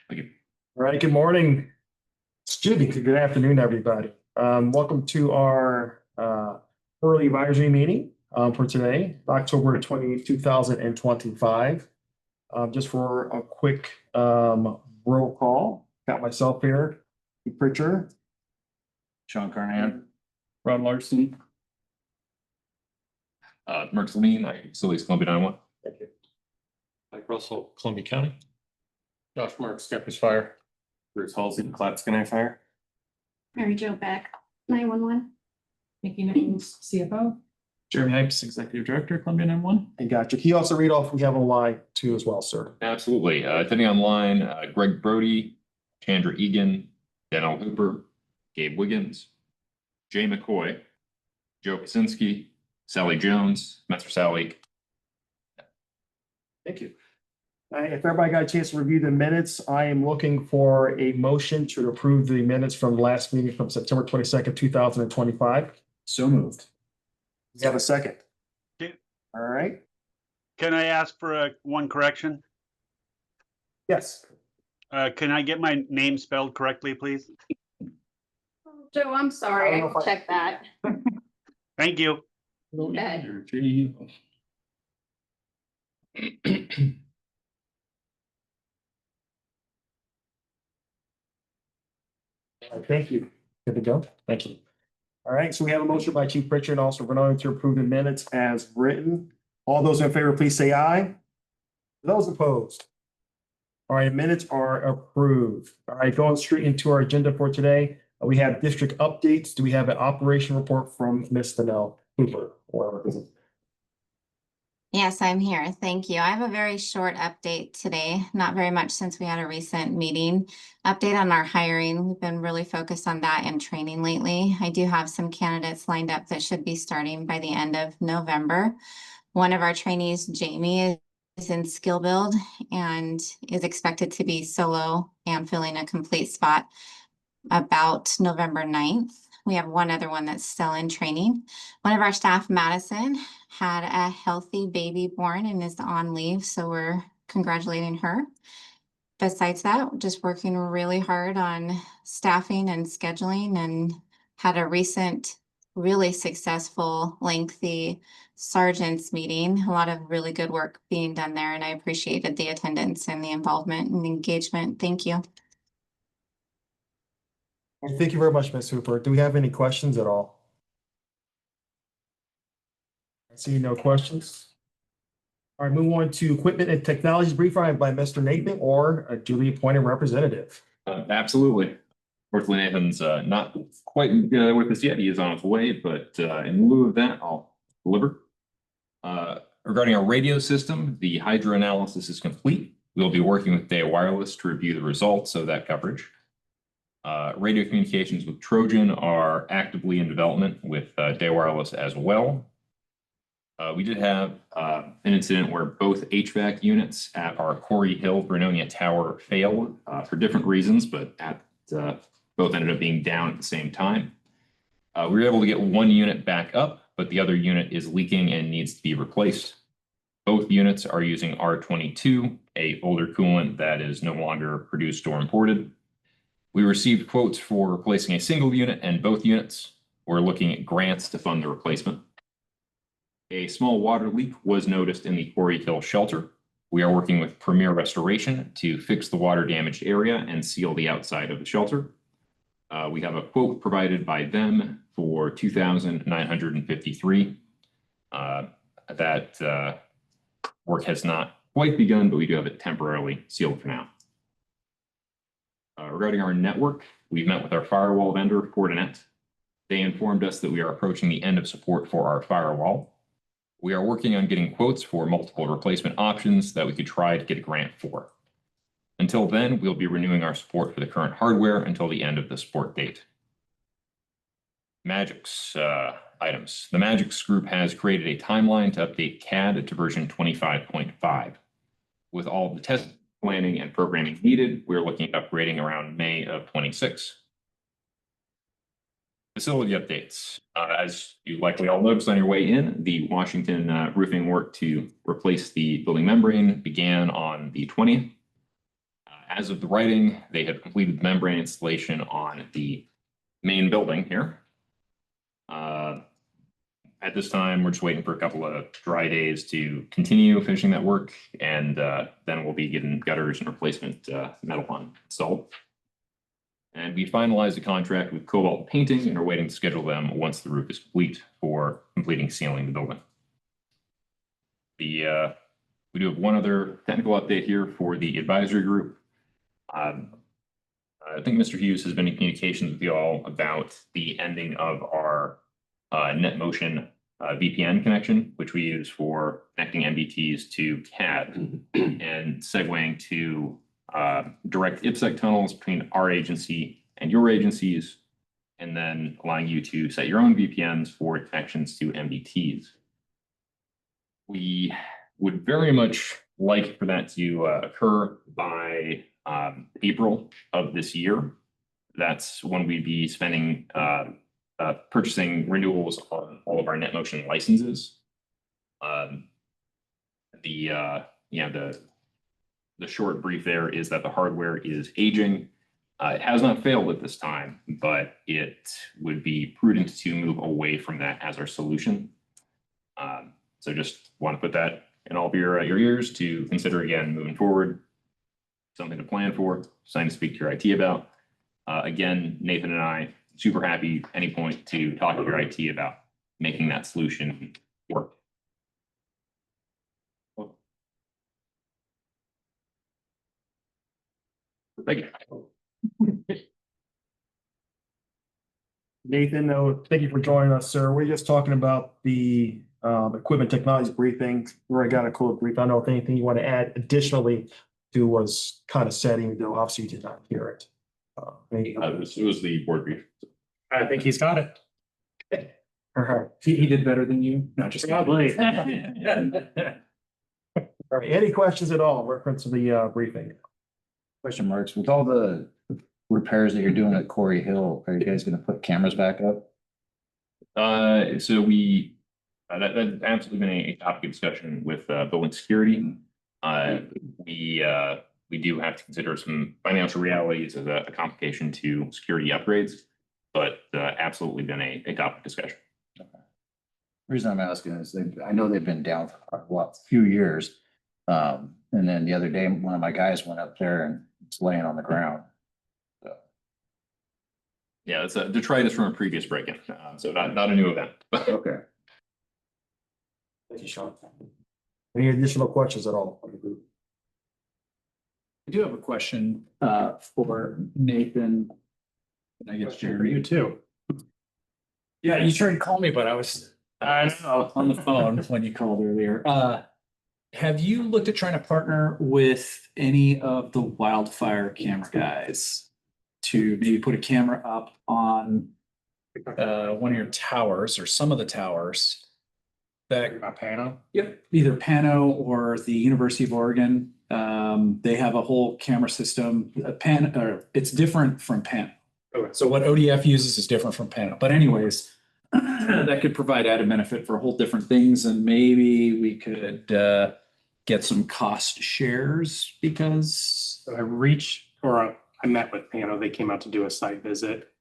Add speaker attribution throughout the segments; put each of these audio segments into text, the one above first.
Speaker 1: Thank you.
Speaker 2: All right, good morning. Excuse me, good afternoon, everybody. Welcome to our early advisory meeting for today, October 20, 2025. Just for a quick roll call, got myself here, Keith Pritchard,
Speaker 1: Sean Carnahan. Ron Larson. Mark Saline, Facilities Columbia 911.
Speaker 2: thank you.
Speaker 3: Mike Russell, Columbia County. Josh Marks, Steppers Fire.
Speaker 1: Bruce Halsey, Clatskanie Fire.
Speaker 4: Mary Jo Beck, 911.
Speaker 5: Mickey Nichols, CFO.
Speaker 3: Jeremy Hypes, Executive Director, Columbia 911.
Speaker 2: And gotcha. Can you also read off we have online too as well, sir?
Speaker 1: Absolutely. Attending online, Greg Brody, Chandra Egan, Daniel Hooper, Gabe Wiggins, Jay McCoy, Joe Kaczynski, Sally Jones, Master Sally.
Speaker 2: Thank you. If everybody got a chance to review the minutes, I am looking for a motion to approve the minutes from the last meeting from September 22nd, 2025.
Speaker 1: So moved.
Speaker 2: You have a second?
Speaker 6: Yeah.
Speaker 2: All right.
Speaker 6: Can I ask for one correction?
Speaker 2: Yes.
Speaker 6: Can I get my name spelled correctly, please?
Speaker 4: Joe, I'm sorry,
Speaker 2: I don't
Speaker 4: I
Speaker 2: know
Speaker 4: will
Speaker 2: if I-
Speaker 4: check that.
Speaker 6: Thank you.
Speaker 4: Okay.
Speaker 2: Thank you. Good to go. Thank you. All right, so we have a motion by Chief Pritchard and also Renata to approve the minutes as written. All those in favor, please say aye. Those opposed? All right, minutes are approved. All right, going straight into our agenda for today. We have district updates. Do we have an operation report from Ms. Danelle Hooper?
Speaker 7: Yes, I'm here. Thank you. I have a very short update today, not very much since we had a recent meeting. Update on our hiring. We've been really focused on that and training lately. I do have some candidates lined up that should be starting by the end of November. One of our trainees, Jamie, is in skill build and is expected to be solo and filling a complete spot about November 9th. We have one other one that's still in training. One of our staff, Madison, had a healthy baby born and is on leave, so we're congratulating her. Besides that, just working really hard on staffing and scheduling, and had a recent really successful, lengthy sergeants meeting. A lot of really good work being done there, and I appreciated the attendance and the involvement and engagement. Thank you.
Speaker 2: Thank you very much, Ms. Hooper. Do we have any questions at all? I see no questions. All right, move on to equipment and technologies briefing by Mr. Nathan or a duly appointed representative.
Speaker 1: Absolutely. Fortunately, Nathan's not quite with us yet. He is on his way, but in lieu of that, I'll deliver. Regarding our radio system, the hydro analysis is complete. We'll be working with Day Wireless to review the results of that coverage. Radio communications with Trojan are actively in development with Day Wireless as well. We did have an incident where both HVAC units at our Corey Hill Vernonia Tower failed for different reasons, but both ended up being down at the same time. We were able to get one unit back up, but the other unit is leaking and needs to be replaced. Both units are using R22, a older coolant that is no longer produced or imported. We received quotes for replacing a single unit and both units. We're looking at grants to fund the replacement. A small water leak was noticed in the Corey Hill shelter. We are working with Premier Restoration to fix the water damaged area and seal the outside of the shelter. We have a quote provided by them for $2,953. That work has not quite begun, but we do have it temporarily sealed for now. Regarding our network, we've met with our firewall vendor, Fortinet. They informed us that we are approaching the end of support for our firewall. We are working on getting quotes for multiple replacement options that we could try to get a grant for. Until then, we'll be renewing our support for the current hardware until the end of the support date. Magix items. The Magix group has created a timeline to update CAD to version 25.5. With all the test planning and programming needed, we're looking at upgrading around May of 26. Facility updates. As you likely all noticed on your way in, the Washington roofing work to replace the building membrane began on the 20th. as of the writing, they have completed membrane installation on the main building here. At this time, we're just waiting for a couple of dry days to continue finishing that work, and then we'll be getting gutters and replacement metal on installed. And we finalized the contract with Cobalt Painting and are waiting to schedule them once the roof is complete for completing sealing the building. We do have one other technical update here for the advisory group. I think Mr. Hughes has been in communications with you all about the ending of our NetMotion VPN connection, which we use for connecting MBTs to CAD and segueing to direct IPsec tunnels between our agency and your agencies, and then allowing you to set your own VPNs for connections to MBTs. We would very much like for that to occur by April of this year. That's when we'd be spending purchasing renewals on all of our NetMotion licenses. The short brief there is that the hardware is aging. It has not failed at this time, but it would be prudent to move away from that as our solution. So just want to put that in all of your ears to consider again moving forward. Something to plan for, something to speak to your IT about. Again, Nathan and I super happy any point to talk to your IT about making that solution work. Thank you.
Speaker 2: Nathan, thank you for joining us, sir. We're just talking about the equipment technologies briefing. We already got a cool brief. I don't know if anything you want to add additionally to was kind of said, even though obviously you did not hear it.
Speaker 1: It was the board brief.
Speaker 3: I think he's got it.
Speaker 2: All right.
Speaker 3: He did better than you. No, just.
Speaker 2: Probably. All right, any questions at all in reference to the briefing?
Speaker 8: Question marks, with all the repairs that you're doing at Corey Hill, are you guys gonna put cameras back up?
Speaker 1: So we, that's absolutely been a topic of discussion with building security. We do have to consider some financial realities as a complication to security upgrades, but absolutely been a topic of discussion.
Speaker 8: Reason I'm asking is I know they've been down for a few years. And then the other day, one of my guys went up there and it's laying on the ground.
Speaker 1: Yeah, it's a detritus from a previous break-in, so not a new event.
Speaker 8: Okay.
Speaker 2: Thank you, Sean. Any additional questions at all?
Speaker 9: I do have a question for Nathan. And I guess Jeremy, you too. Yeah, you tried to call me, but I was on the phone when you called earlier. Have you looked at trying to partner with any of the wildfire camera guys to maybe put a camera up on one of your towers or some of the towers?
Speaker 3: About Pano?
Speaker 9: Yep, either Pano or the University of Oregon. They have a whole camera system. It's different from Pano.
Speaker 3: Okay.
Speaker 9: So what ODF uses is different from Pano. But anyways, that could provide added benefit for whole different things, and maybe we could get some cost shares because
Speaker 3: So I met with Pano. They came out to do a site visit.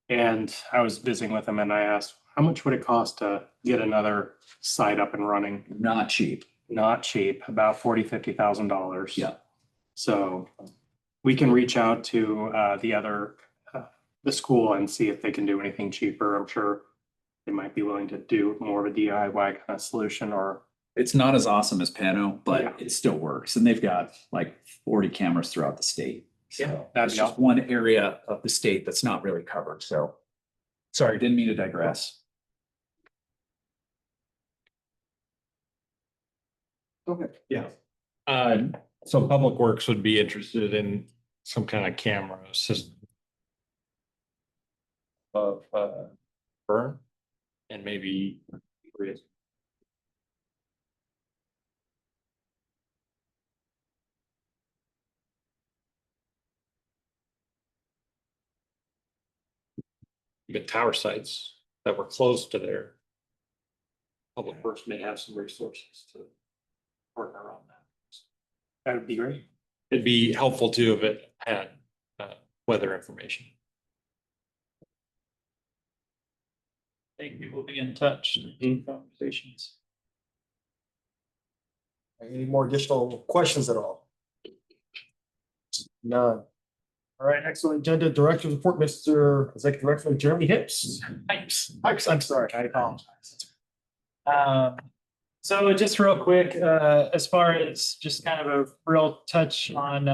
Speaker 3: And I was visiting with them and I asked, how much would it cost to get another site up and running?
Speaker 9: not cheap.
Speaker 3: Not cheap, about $50,000.
Speaker 9: Yeah.
Speaker 3: So we can reach out to the school and see if they can do anything cheaper. I'm sure they might be willing to do more of a DIY kind of solution, or
Speaker 9: It's not as awesome as Pano, but
Speaker 3: Yeah.
Speaker 9: it still works. And they've got like 40 cameras throughout the state.
Speaker 3: Yeah,
Speaker 9: So
Speaker 3: that'd
Speaker 9: it's
Speaker 3: be
Speaker 9: just
Speaker 3: awesome.
Speaker 9: one area of the state that's not really covered. So sorry, didn't mean to digress.
Speaker 2: Okay.
Speaker 3: Yeah. So Public Works would be interested in some kind of camera system of burn and maybe even tower sites that were close to their Public Works may have some resources to partner on that. That would be great.
Speaker 9: it'd be helpful too if it had weather information. Thank you. We'll be in touch. Conversations.
Speaker 2: Any more additional questions at all? None. All right, next on the agenda, Director's Report, Mr. Executive Director Jeremy Hips. Hips, I'm sorry, I apologize.
Speaker 10: So just real quick, as far as just kind of a real touch on,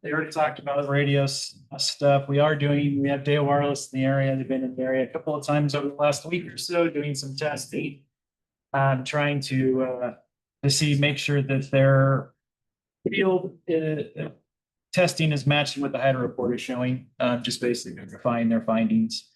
Speaker 10: they already talked about radio stuff. We have Dale Wireless in the area. They've been in the area a couple of times over the last week or so, doing some testing. Trying to make sure that their field testing is matching what the Hydro report is showing, just basically verifying their findings.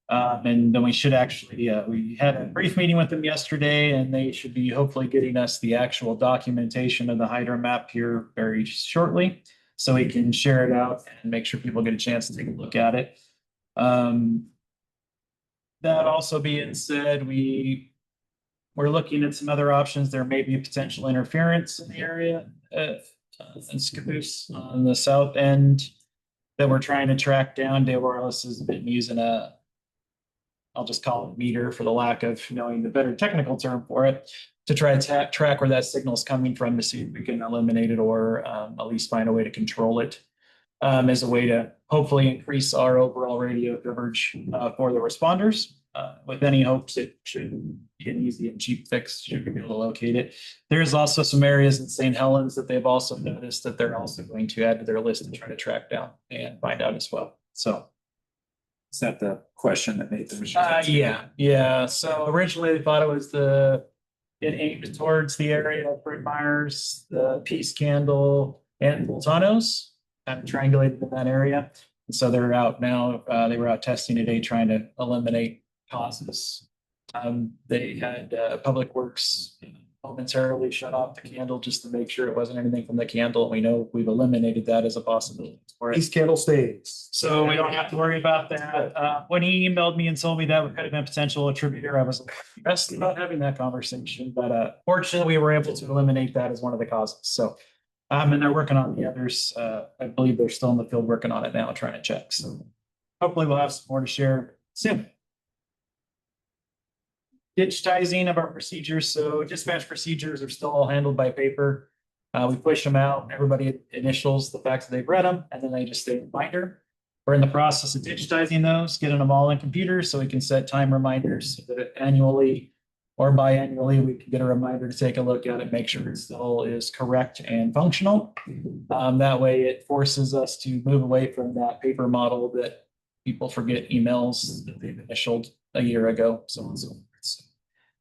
Speaker 10: And then we should actually, we had a brief meeting with them yesterday, and they should be hopefully getting us the actual documentation of the Hydro map here very shortly, so we can share it out and make sure people get a chance to take a look at it. That also being said, we're looking at some other options. There may be potential interference in the area in Scappoose on the south end that we're trying to track down. Dale Wireless has been using I'll just call it meter for the lack of knowing the better technical term for it, to try to track where that signal is coming from to see if we can eliminate it or at least find a way to control it as a way to hopefully increase our overall radio coverage for the responders. With any hopes it should be an easy and cheap fix, should be able to locate it. There's also some areas in St. Helens that they've also noticed that they're also going to add to their list to try to track down and find out as well. So.
Speaker 9: Is that the question that Nathan was?
Speaker 10: Yeah. So originally they thought it was it aimed towards the area of Fred Myers, the Peace Candle, and Voltanos, kind of triangulated in that area. And so they're out now. They were out testing today, trying to eliminate causes. They had Public Works momentarily shut off the candle just to make sure it wasn't anything from the candle. We know we've eliminated that as a possibility.
Speaker 2: These candle stays.
Speaker 10: So we don't have to worry about that. When he emailed me and told me that could have been a potential attributor, I was stressed about having that conversation. But fortunately, we were able to eliminate that as one of the causes. So, and they're working on the others. I believe they're still in the field working on it now, trying to check. So hopefully we'll have some more to share soon. Digitizing of our procedures. So dispatch procedures are still all handled by paper. We push them out. Everybody initials the fact that they've read them, and then they just stay in the binder. We're in the process of digitizing those, getting them all in computers so we can set time reminders so that annually or biannually we can get a reminder to take a look at it, make sure it still is correct and functional. That way it forces us to move away from that paper model that people forget emails that they've initialed a year ago, so on and so forth. So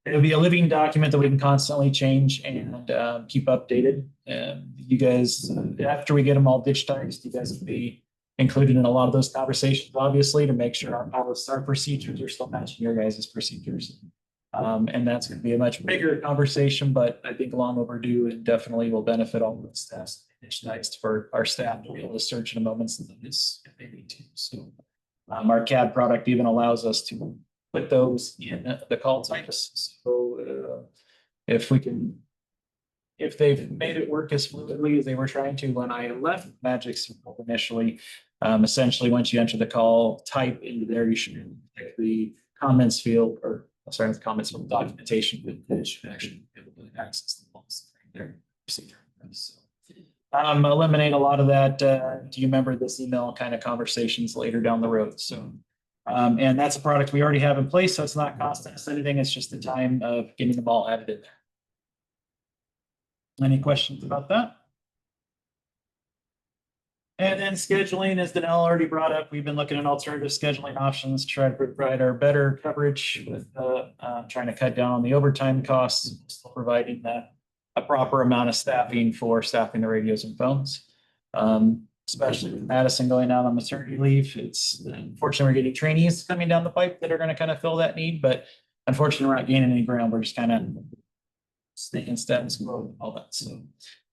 Speaker 10: it'll be a living document that we can constantly change and keep updated. You guys, after we get them all digitized, you guys will be included in a lot of those conversations, obviously, to make sure our procedures are still matching your guys' procedures. And that's going to be a much bigger conversation, but I think long overdue and definitely will benefit all of the staff digitized for our staff to be able to search in a moment's notice if they need to. So our CAD product even allows us to put those in the call types. So if they've made it work as fluidly as they were trying to when I left Magic initially, essentially once you enter the call type into there, you should pick the comments field, or sorry, the comments from documentation, but it should actually be able to access the calls there. So eliminate a lot of that. Do you remember this email kind of conversations later down the road? So and that's a product we already have in place, so it's not costing us anything. It's just the time of getting them all added in there. Any questions about that? And then scheduling, as Danelle already brought up, we've been looking at alternative scheduling options to try to provide our better coverage with trying to cut down on the overtime costs, still providing a proper amount of staffing for staffing the radios and phones. Especially with Madison going out on maternity leave. It's unfortunately we're getting trainees coming down the pipe that are going to kind of fill that need, but unfortunately we're not gaining any ground. We're just kind of staying status quo and all that. So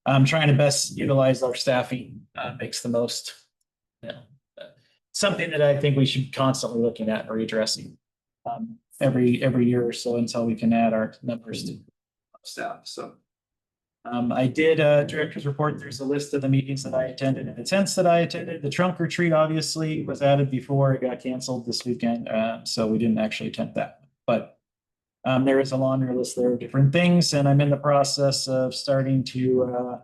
Speaker 10: I'm trying to best utilize our staffing, makes the most, something that I think we should constantly looking at and readdressing every year or so until we can add our numbers to staff. So I did director's report. There's a list of the meetings that I attended and the tents that I attended. The trunk retreat obviously was added before it got canceled this weekend, so we didn't actually attend that. But there is a laundry list there of different things, and I'm in the process of starting to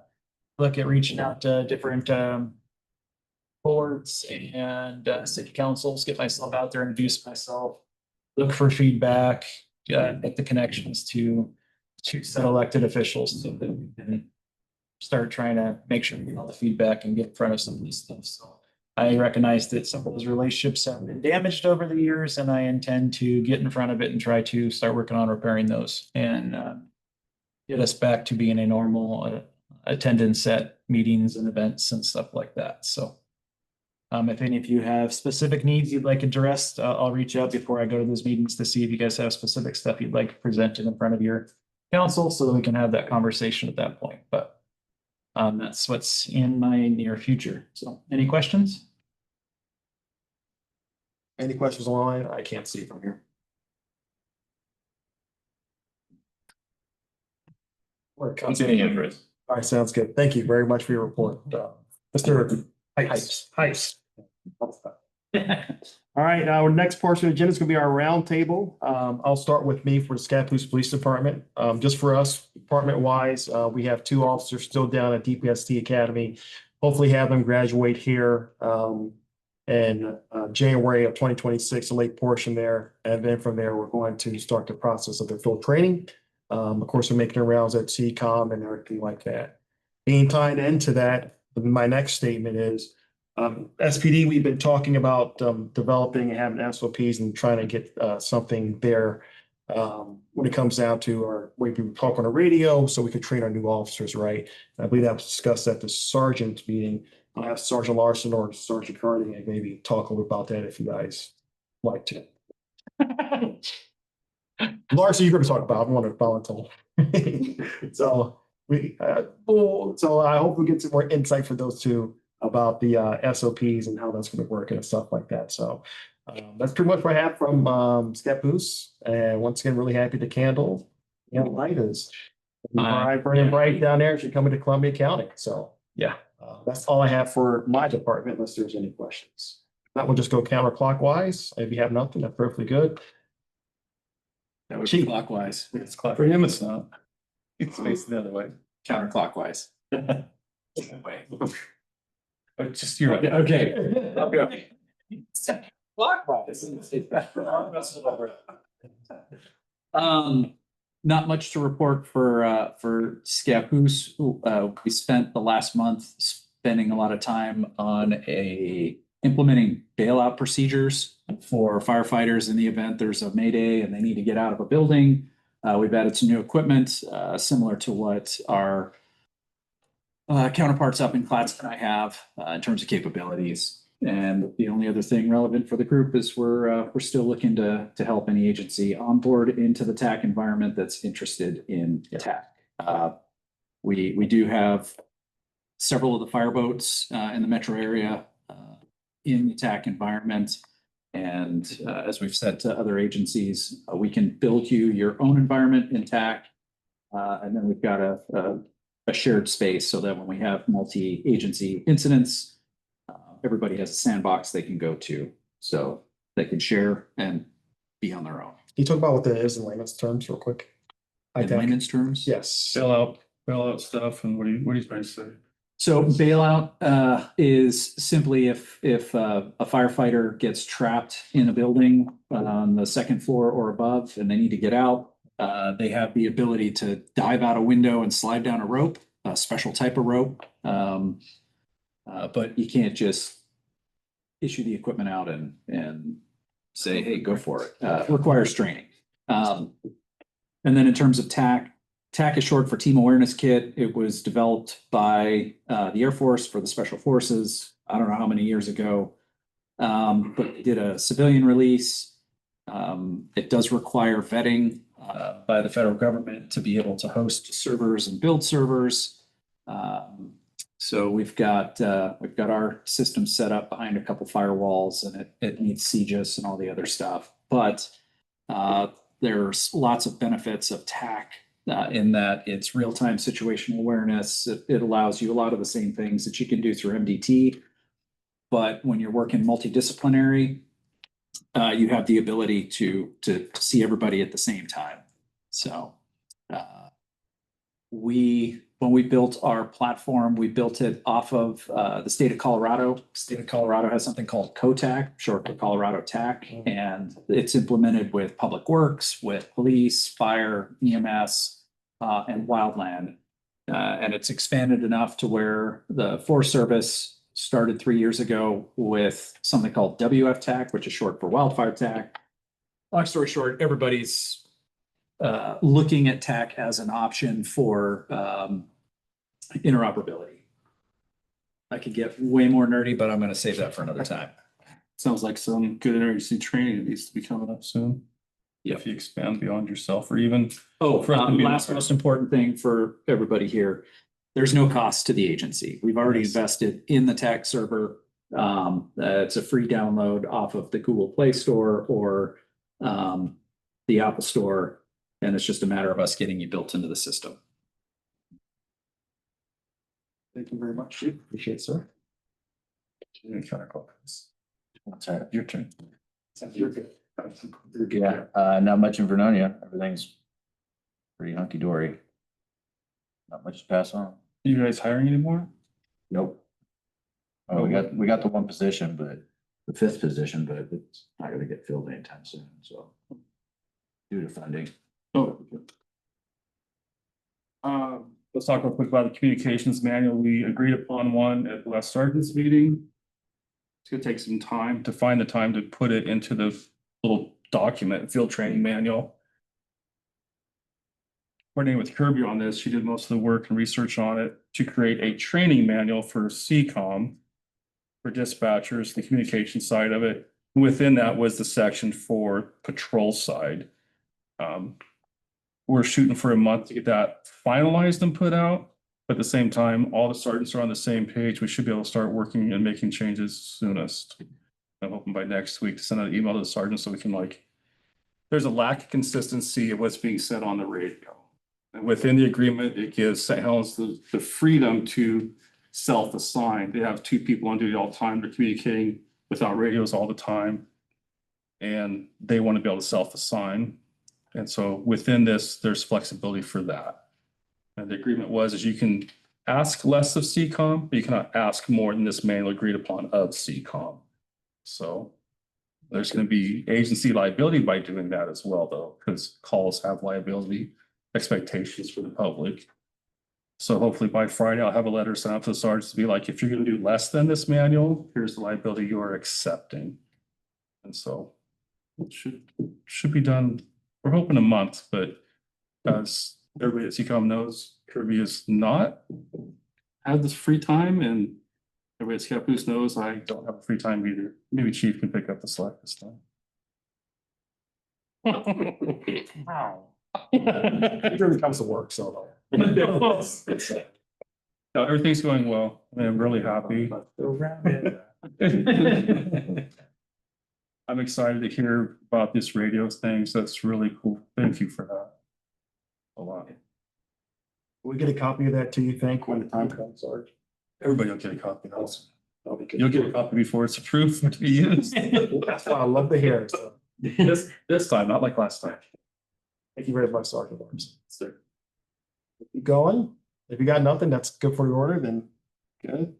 Speaker 10: look at reaching out to different boards and city councils, get myself out there, introduce myself, look for feedback, make the connections to set elected officials so that we can start trying to make sure we get all the feedback and get in front of some of this stuff. So I recognize that some of those relationships have been damaged over the years, and I intend to get in front of it and try to start working on repairing those and get us back to being a normal attendance at meetings and events and stuff like that. So if any of you have specific needs you'd like addressed, I'll reach out before I go to those meetings to see if you guys have specific stuff you'd like presented in front of your council so that we can have that conversation at that point. But that's what's in my near future. So any questions?
Speaker 2: Any questions online? I can't see from here.
Speaker 1: Don't see any hand raised.
Speaker 2: All right, sounds good. Thank you very much for your report. Mr. Heiss. All right, our next portion of the agenda is gonna be our roundtable. I'll start with me for the Scappoose Police Department. Just for us, department wise, we have 2 officers still down at DPST Academy. Hopefully have them graduate here in January of 2026, a late portion there. And then from there, we're going to start the process of their field training. Of course, we're making the rounds at CCOM and everything like that. Being tied into that, my next statement is SPD, we've been talking about developing and having SOPs and trying to get something there when it comes down to our way we talk on the radio so we could train our new officers, right? I believe that was discussed at the sergeant meeting. I'll have Sergeant Larson or Sergeant Carney and maybe talk a little about that if you guys like to. Larson, you're going to talk about, I want to volunteer. So so I hope we get some more insight for those two about the SOPs and how that's going to work and stuff like that. So that's pretty much what I have from Scappoose. And once again, really happy to candle. Light is burning bright down there. She's coming to Columbia County. So yeah, that's all I have for my department, unless there's any questions. That will just go counterclockwise. If you have nothing, that's perfectly good.
Speaker 9: That would be clockwise. It's clock. For him, it's not. It's facing the other way. Counterclockwise. Oh, just you're right. Okay. Okay. Clockwise. Not much to report for Scappoose. We spent the last month spending a lot of time on implementing bailout procedures for firefighters in the event there's a mayday and they need to get out of a building. We've added some new equipment similar to what our counterparts up in Clatston I have in terms of capabilities. And the only other thing relevant for the group is we're still looking to help any agency onboard into the TAC environment that's interested in TAC. We do have several of the fireboats in the metro area in the TAC environment. And as we've said to other agencies, we can build you your own environment in TAC. And then we've got a shared space so that when we have multi-agency incidents, everybody has a sandbox they can go to, so they can share and be on their own.
Speaker 2: Can you talk about what that is in layman's terms real quick?
Speaker 9: In layman's terms?
Speaker 2: Yes.
Speaker 9: Bailout stuff, and what are you trying to say? So bailout is simply if a firefighter gets trapped in a building on the second floor or above and they need to get out, they have the ability to dive out a window and slide down a rope, a special type of rope. But you can't just issue the equipment out and say, hey, go for it. It requires training. And then in terms of TAC is short for Team Awareness Kit. It was developed by the Air Force for the Special Forces. I don't know how many years ago, but it did a civilian release. It does require vetting by the federal government to be able to host servers and build servers. So we've got our system set up behind a couple firewalls, and it needs CGIS and all the other stuff. But there's lots of benefits of TAC in that it's real-time situational awareness. It allows you a lot of the same things that you can do through MDT. But when you're working multidisciplinary, you have the ability to see everybody at the same time. So when we built our platform, we built it off of the state of Colorado. State of Colorado has something called COTAC, short for Colorado TAC, and it's implemented with Public Works, with police, fire, EMS, and wildland. And it's expanded enough to where the Forest Service started 3 years ago with something called WFTAC, which is short for wildfire TAC. Long story short, everybody's looking at TAC as an option for interoperability. I could get way more nerdy, but I'm going to save that for another time.
Speaker 11: Sounds like some good emergency training needs to be coming up soon.
Speaker 9: Yep.
Speaker 11: If you expand beyond yourself or even.
Speaker 9: Oh,
Speaker 11: For us to be-
Speaker 9: last most important thing for everybody here, there's no cost to the agency. We've already
Speaker 11: Nice.
Speaker 9: invested in the TAC server. It's a free download off of the Google Play Store or the Apple Store. And it's just a matter of us getting you built into the system.
Speaker 2: Thank you very much, Chief. Appreciate it, sir.
Speaker 8: What's that? Your turn.
Speaker 2: You're good.
Speaker 8: Yeah, not much in Vernonia. Everything's pretty hunky dory. Not much to pass on.
Speaker 11: You guys hiring anymore?
Speaker 8: Nope. Oh, we got the one position, but the fifth position, but it's not gonna get filled anytime soon, so. Due to funding.
Speaker 11: Oh. Let's talk real quick about the communications manual. We agreed upon one at the last sergeant's meeting. It's gonna take some time to find the time to put it into the little document, field training manual. Coordinating with Kirby on this, she did most of the work and research on it to create a training manual for CCOM for dispatchers, the communication side of it. Within that was the section for patrol side. We're shooting for a month to get that finalized and put out. But at the same time, all the sergeants are on the same page. We should be able to start working and making changes soonest. I'm hoping by next week to send out an email to the sergeants so we can there's a lack of consistency of what's being said on the radio. And within the agreement, it gives St. Helens the freedom to self-assign. They have 2 people on duty all the time. They're communicating without radios all the time. And they want to be able to self-assign. And so within this, there's flexibility for that. And the agreement is you can ask less of CCOM, but you cannot ask more than this manual agreed upon of CCOM. So there's going to be agency liability by doing that as well, though, because calls have liability expectations for the public. So hopefully by Friday, I'll have a letter sent out to the sergeants to be like, if you're going to do less than this manual, here's the liability you are accepting. And so it should be done. We're hoping a month, but as everybody at CCOM knows, Kirby is not have this free time, and everybody at Scappoose knows I don't have free time either. Maybe Chief can pick up the slack this time.
Speaker 2: Wow. It really comes to work, so.
Speaker 11: No, everything's going well. I mean, I'm really happy. I'm excited to hear about this radio thing. So that's really cool. Thank you for that. A lot.
Speaker 2: We get a copy of that too, you think, when the time comes, Sarge?
Speaker 11: Everybody will get a copy. You'll get a copy before it's approved to be used.
Speaker 2: That's what I love to hear. So,
Speaker 11: This time, not like last time.
Speaker 2: thank you very much, Sergeant Lawrence. Sir. Keep going. If you got nothing, that's good for your order, then good.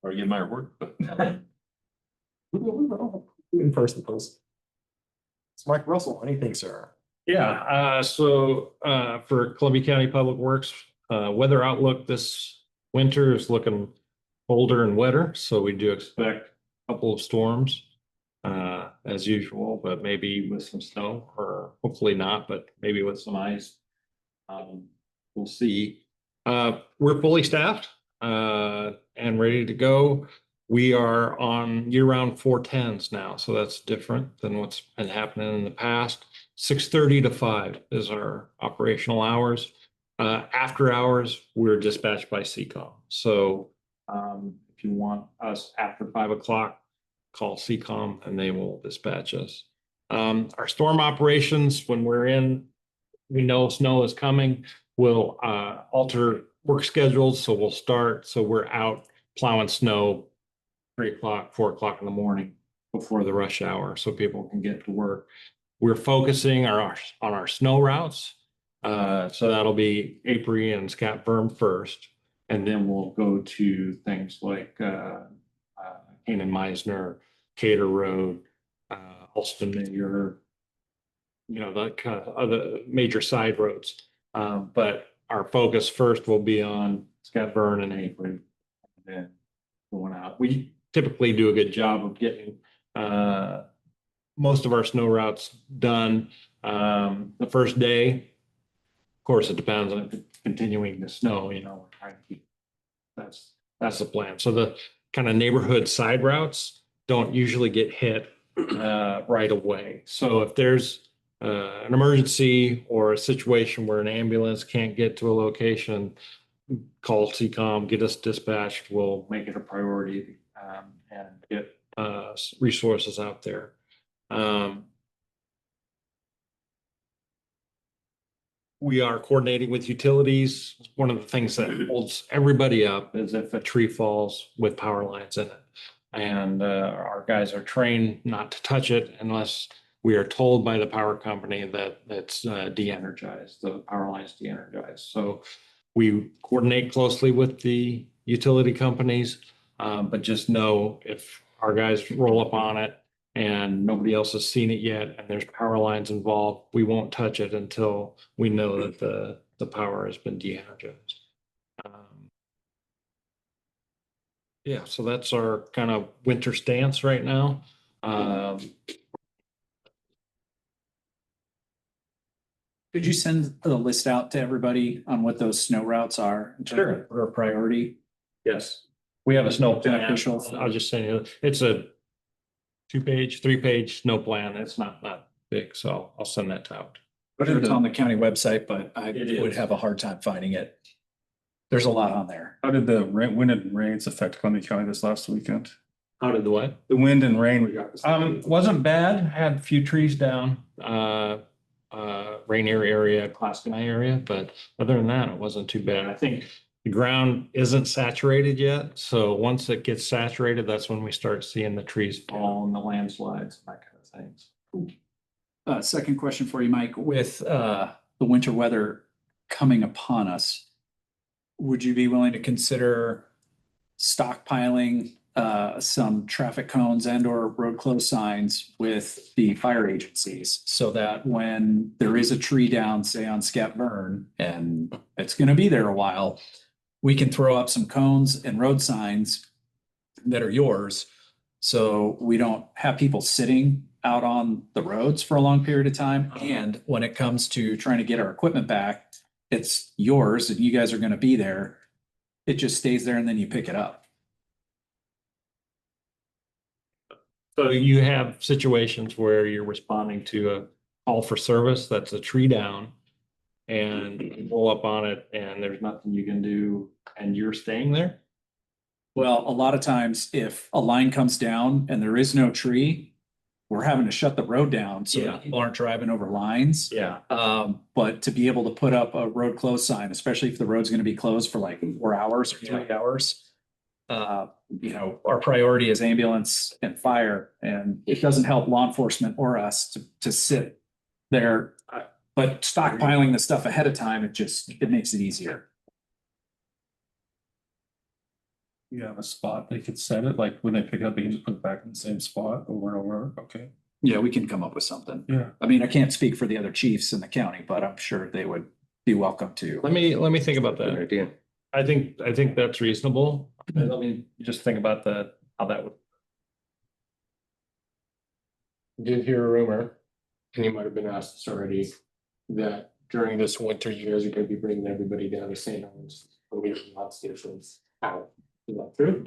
Speaker 1: Or get my report, but
Speaker 2: In person, please. It's Mike Russell. Anything, sir?
Speaker 12: Yeah, for Columbia County Public Works, weather outlook this winter is looking colder and wetter, so we do expect a couple of storms as usual, but maybe with some snow, or hopefully not, but maybe with some ice. We'll see. We're fully staffed and ready to go. We are on year-round 410s now, so that's different than what's been happening in the past. 6:30 to 5 is our operational hours. After hours, we're dispatched by CCOM. So if you want us after 5 o'clock, call CCOM and they will dispatch us. Our storm operations, when we're in we know snow is coming, we'll alter work schedules, so we'll start, so we're out plowing snow 3 o'clock, 4 o'clock in the morning before the rush hour, so people can get to work. We're focusing on our snow routes. So that'll be April and Scott Berm first, and then we'll go to things like Canaan Meisner, Cater Road, Alston Mayor, the kind of other major side roads. But our focus first will be on Scott Burn and April, and then going out. We typically do a good job of getting most of our snow routes done the first day. Of course, it depends on it continuing to snow, we're trying to keep, that's the plan. So the kind of neighborhood side routes don't usually get hit right away. So if there's an emergency or a situation where an ambulance can't get to a location, call CCOM, get us dispatched, we'll make it a priority and get resources out there. We are coordinating with utilities. One of the things that holds everybody up is if a tree falls with power lines in it. And our guys are trained not to touch it unless we are told by the power company that it's de-energized, the power line's de-energized. So we coordinate closely with the utility companies, but just know if our guys roll up on it and nobody else has seen it yet, and there's power lines involved, we won't touch it until we know that the power has been de-energized. Yeah, so that's our kind of winter stance right now.
Speaker 10: Could you send the list out to everybody on what those snow routes are?
Speaker 12: Sure.
Speaker 10: Or a priority?
Speaker 12: Yes, we have a snow plan.
Speaker 10: Beneficial.
Speaker 12: I'll just send you, it's a 2-page, 3-page snow plan. It's not big, so I'll send that out.
Speaker 9: But it's on the county website, but I
Speaker 12: It
Speaker 9: would
Speaker 12: is.
Speaker 9: have a hard time finding it. There's a lot on there.
Speaker 11: How did the wind and rains affect Columbia County this last weekend?
Speaker 12: How did the what?
Speaker 11: The wind and rain we got.
Speaker 12: Wasn't bad. Had a few trees down, Rainier area, Clastonite area, but other than that, it wasn't too bad. I think the ground isn't saturated yet. So once it gets saturated, that's when we start seeing the trees fall and the landslides and that kind of things.
Speaker 10: Second question for you, Mike, with the winter weather coming upon us, would you be willing to consider stockpiling some traffic cones and or road close signs with the fire agencies so that when there is a tree down, say on Scott Burn, and it's going to be there a while, we can throw up some cones and road signs that are yours. So we don't have people sitting out on the roads for a long period of time. And when it comes to trying to get our equipment back, it's yours and you guys are going to be there. It just stays there and then you pick it up.
Speaker 12: So you have situations where you're responding to a call for service that's a tree down and you roll up on it and there's nothing you can do and you're staying there?
Speaker 10: Well, a lot of times if a line comes down and there is no tree, we're having to shut the road down so that people aren't driving over lines.
Speaker 12: Yeah.
Speaker 10: But to be able to put up a road close sign, especially if the road's going to be closed for like 4 hours or 3 hours, our priority is ambulance and fire, and it doesn't help law enforcement or us to sit there. But stockpiling the stuff ahead of time, it makes it easier.
Speaker 11: You have a spot they could set it, like when they pick it up, they can just put it back in the same spot over and over. Okay.
Speaker 10: Yeah, we can come up with something.
Speaker 11: Yeah.
Speaker 10: I mean, I can't speak for the other chiefs in the county, but I'm sure they would be welcome to.
Speaker 12: Let me think about that idea. I think that's reasonable. Let me just think about how that would. Did hear a rumor, and you might have been asked this already, that during this winter, you guys are gonna be bringing everybody down to St. Helens, away from hot stations out. Is that true?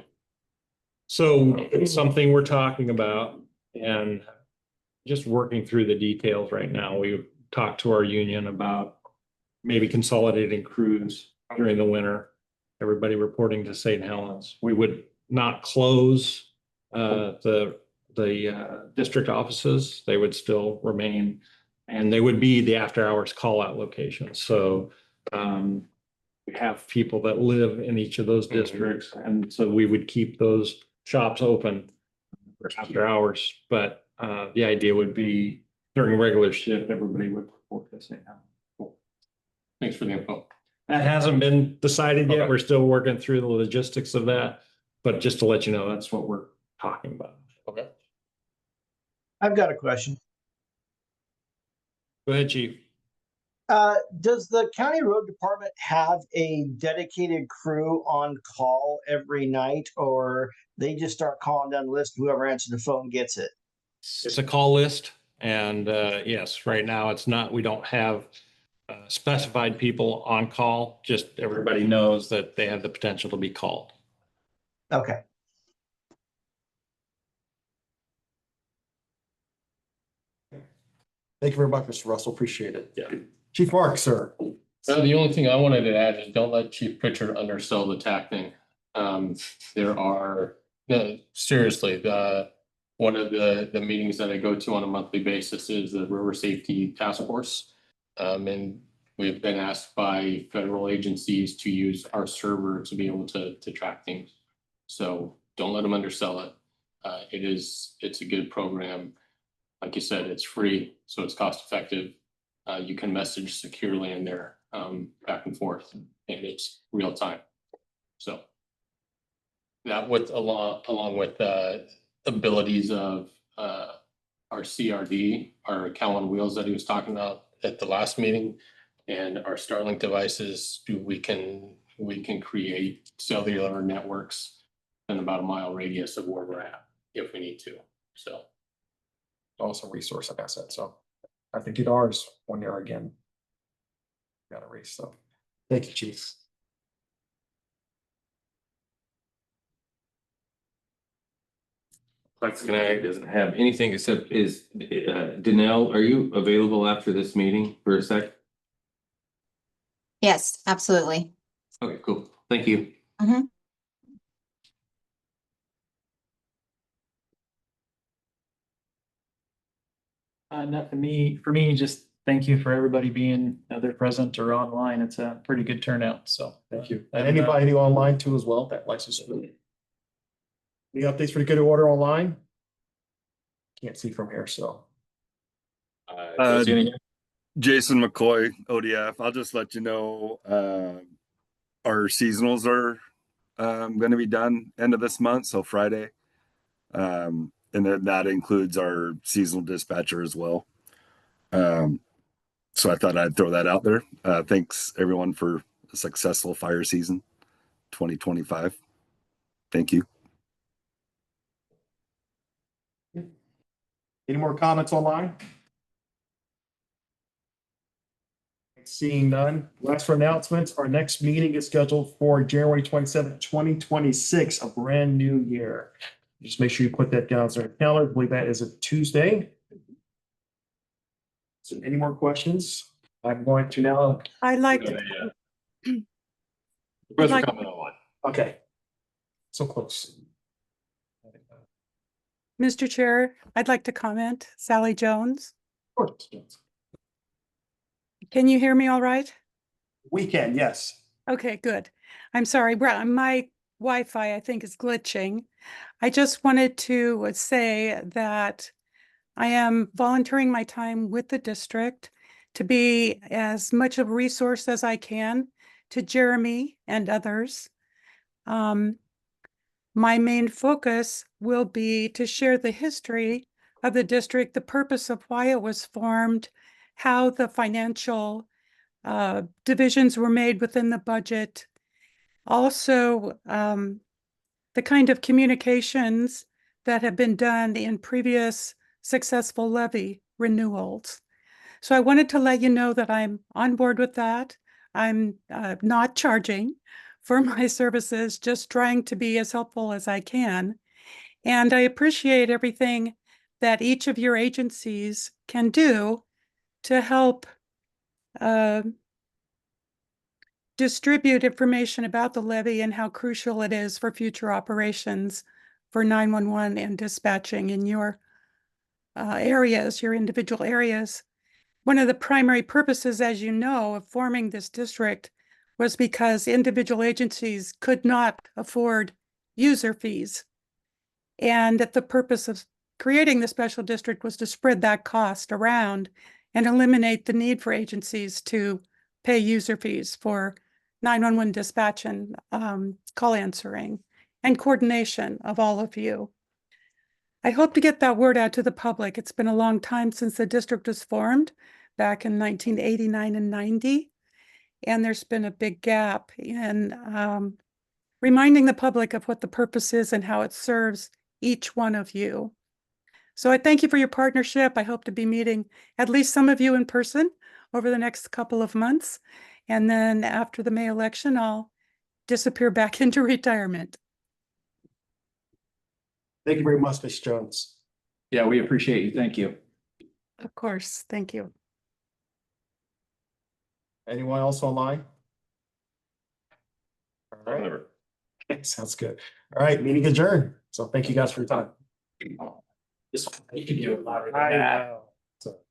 Speaker 12: So it's something we're talking about and just working through the details right now. We talked to our union about maybe consolidating crews during the winter, everybody reporting to St. Helens. We would not close the district offices. They would still remain And they would be the after hours call out locations. So we have people that live in each of those districts. And so we would keep those shops open for after hours. But the idea would be during regular shift, everybody would report this. Cool. Thanks for the info. That hasn't been decided yet.
Speaker 11: Okay.
Speaker 12: We're still working through the logistics of that. But just to let you know, that's what we're talking about.
Speaker 11: Okay.
Speaker 13: I've got a question.
Speaker 12: Go ahead, Chief.
Speaker 13: Does the county road department have a dedicated crew on call every night, or they just start calling down the list? Whoever answers the phone gets it.
Speaker 12: It's a call list. And yes, right now it's not, we don't have specified people on call. Just everybody knows that they have the potential to be called.
Speaker 13: Okay.
Speaker 2: Thank you very much, Mr. Russell. Appreciate it.
Speaker 12: Yeah.
Speaker 2: Chief Mark, sir.
Speaker 14: The only thing I wanted to add is don't let Chief Pritchard undersell the TAC thing. There are, no, seriously, one of the meetings that I go to on a monthly basis is the River Safety Task Force. And we've been asked by federal agencies to use our server to be able to track things. So don't let them undersell it. It's a good program. Like you said, it's free, so it's cost effective. You can message securely in there, back and forth, and it's real time. So that with along with abilities of our CRD, our Cal on Wheels that he was talking about at the last meeting, and our Starlink devices, we can create cellular networks in about a mile radius of where we're at if we need to. So.
Speaker 2: Also resource like I said, so I think it ours 1 year again. Got a race, so thank you, Chief.
Speaker 14: Flex Connect doesn't have anything except Danelle, are you available after this meeting for a sec?
Speaker 7: Yes, absolutely.
Speaker 14: Okay, cool. Thank you.
Speaker 7: Mhm.
Speaker 10: Not for me, just thank you for everybody being either present or online. It's a pretty good turnout, so.
Speaker 2: Thank you. And anybody online too as well, that likes to. Any updates for the good order online? Can't see from here, so.
Speaker 15: Jason McCoy, ODF. I'll just let you know, our seasonals are going to be done end of this month, so Friday. And then that includes our seasonal dispatcher as well. So I thought I'd throw that out there. Thanks everyone for a successful fire season 2025. Thank you.
Speaker 2: Any more comments online? Seeing none. Last for announcements, our next meeting is scheduled for January 27th, 2026, a brand new year. Just make sure you put that down on your calendar. I believe that is a Tuesday. So any more questions? I'm going to now.
Speaker 16: I'd like to.
Speaker 14: Professor comment online.
Speaker 2: Okay. So close.
Speaker 16: Mr. Chair, I'd like to comment. Sally Jones.
Speaker 2: Of course.
Speaker 16: Can you hear me all right?
Speaker 2: We can, yes.
Speaker 16: Okay, good. I'm sorry, my Wi-Fi, I think, is glitching. I just wanted to say that I am volunteering my time with the district to be as much of a resource as I can to Jeremy and others. My main focus will be to share the history of the district, the purpose of why it was formed, how the financial divisions were made within the budget. Also, the kind of communications that have been done in previous successful levy renewals. So I wanted to let you know that I'm on board with that. I'm not charging for my services, just trying to be as helpful as I can. And I appreciate everything that each of your agencies can do to help distribute information about the levy and how crucial it is for future operations for 911 and dispatching in your areas, your individual areas. one of the primary purposes, as you know, of forming this district was because individual agencies could not afford user fees. And that the purpose of creating the special district was to spread that cost around and eliminate the need for agencies to pay user fees for 911 dispatch and call answering and coordination of all of you. I hope to get that word out to the public. It's been a long time since the district was formed, back in 1989 and 90. And there's been a big gap in reminding the public of what the purpose is and how it serves each one of you. So I thank you for your partnership. I hope to be meeting at least some of you in person over the next couple of months. And then after the May election, I'll disappear back into retirement.
Speaker 2: Thank you very much, Ms. Jones.
Speaker 9: Yeah, we appreciate you. Thank you.
Speaker 16: Of course. Thank you.
Speaker 2: Anyone else online? All right.
Speaker 1: Whatever.
Speaker 2: Okay, sounds good. All right, meeting adjourned. So thank you guys for your time.
Speaker 10: You can do it louder than
Speaker 2: I
Speaker 10: that.
Speaker 2: know. So.